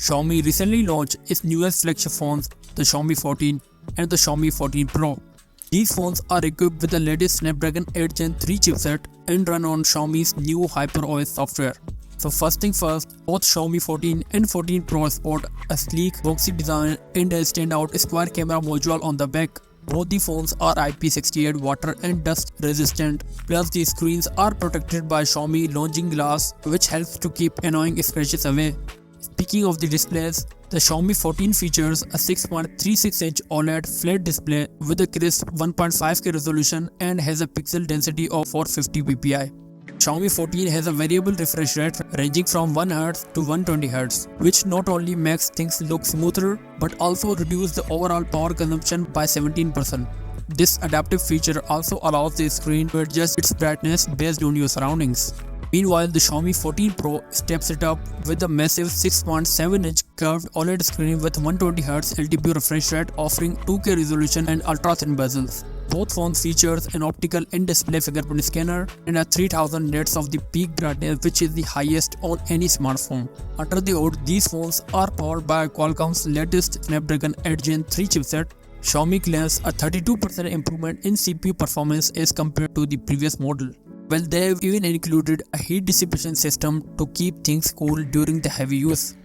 Xiaomi recently launched its newest flagship phones, the Xiaomi 14 and the Xiaomi 14 Pro. These phones are equipped with the latest Snapdragon 8 Gen 3 chipset and run on Xiaomi's new HyperOS software. So first thing first, both Xiaomi 14 and 14 Pro sport a sleek, boxy design and a standout square camera module on the back. Both the phones are IP68 water and dust resistant, plus the screens are protected by Xiaomi Longing Glass, which helps to keep annoying scratches away. Speaking of the displays, the Xiaomi 14 features a 6.36-inch OLED flat display with a crisp 1.5K resolution and has a pixel density of 450 ppi. Xiaomi 14 has a variable refresh rate ranging from 1Hz to 120Hz, which not only makes things look smoother but also reduces the overall power consumption by 17%. This adaptive feature also allows the screen to adjust its brightness based on your surroundings. Meanwhile, the Xiaomi 14 Pro steps it up with a massive 6.7-inch curved OLED screen with 120Hz LTPO refresh rate offering 2K resolution and ultra-thin bezels. Both phones features an optical in-display fingerprint scanner and a 3000 nits of the peak brightness, which is the highest on any smartphone. Under the hood, these phones are powered by Qualcomm's latest Snapdragon 8 Gen 3 chipset. Xiaomi claims a 32% improvement in CPU performance as compared to the previous model. Well, they've even included a heat dissipation system to keep things cool during the heavy use.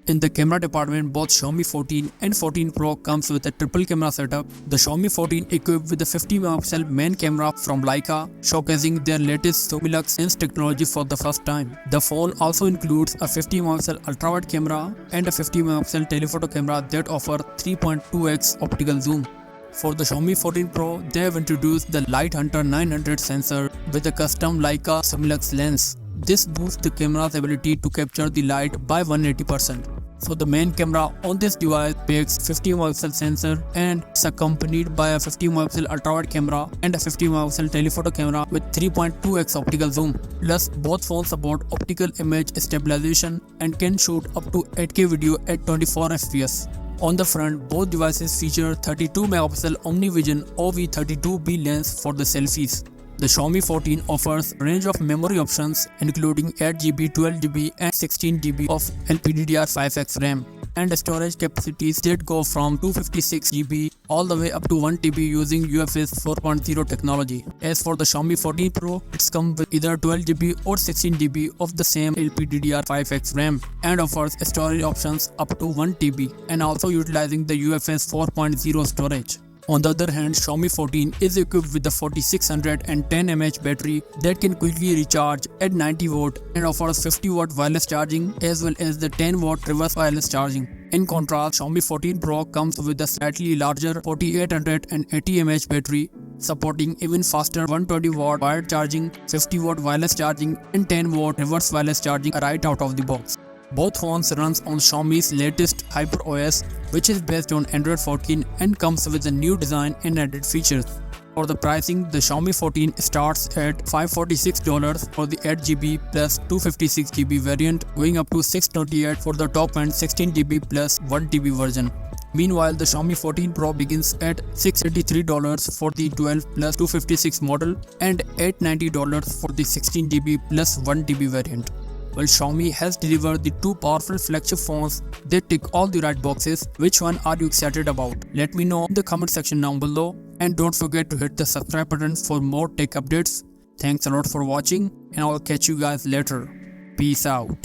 In the camera department, both Xiaomi 14 and 14 Pro comes with a triple camera setup. The Xiaomi 14 equipped with a 50MP main camera from Leica, showcasing their latest Lumilux lens technology for the first time. The phone also includes a 50MP ultra-wide camera and a 50MP telephoto camera that offer 3.2x optical zoom. For the Xiaomi 14 Pro, they have introduced the Light Hunter 900 sensor with a custom Leica Lumilux lens. This boosts the camera's ability to capture the light by 180%. So the main camera on this device packs 50MP sensor and is accompanied by a 50MP ultra-wide camera and a 50MP telephoto camera with 3.2x optical zoom. Plus, both phones support optical image stabilization and can shoot up to 8K video at 24fps. On the front, both devices feature 32MP OmniVision OV32B lens for the selfies. The Xiaomi 14 offers a range of memory options including 8GB, 12GB and 16GB of LPDDR5X RAM and storage capacities that go from 256GB all the way up to 1TB using UFS 4.0 technology. As for the Xiaomi 14 Pro, it's comes with either 12GB or 16GB of the same LPDDR5X RAM and offers storage options up to 1TB and also utilizing the UFS 4.0 storage. On the other hand, Xiaomi 14 is equipped with the 4610 mAh battery that can quickly recharge at 90V and offers 50W wireless charging as well as the 10W reverse wireless charging. In contrast, Xiaomi 14 Pro comes with a slightly larger 4880 mAh battery supporting even faster 120W wired charging, 50W wireless charging and 10W reverse wireless charging right out of the box. Both phones runs on Xiaomi's latest HyperOS, which is based on Android 14 and comes with a new design and added features. For the pricing, the Xiaomi 14 starts at $546 for the 8GB plus 256GB variant, going up to $628 for the top-end 16GB plus 1TB version. Meanwhile, the Xiaomi 14 Pro begins at $683 for the 12 plus 256 model and $890 for the 16GB plus 1TB variant. Well, Xiaomi has delivered the two powerful flagship phones that tick all the right boxes. Which one are you excited about? Let me know in the comment section down below, and don't forget to hit the subscribe button for more tech updates. Thanks a lot for watching, and I'll catch you guys later. Peace out.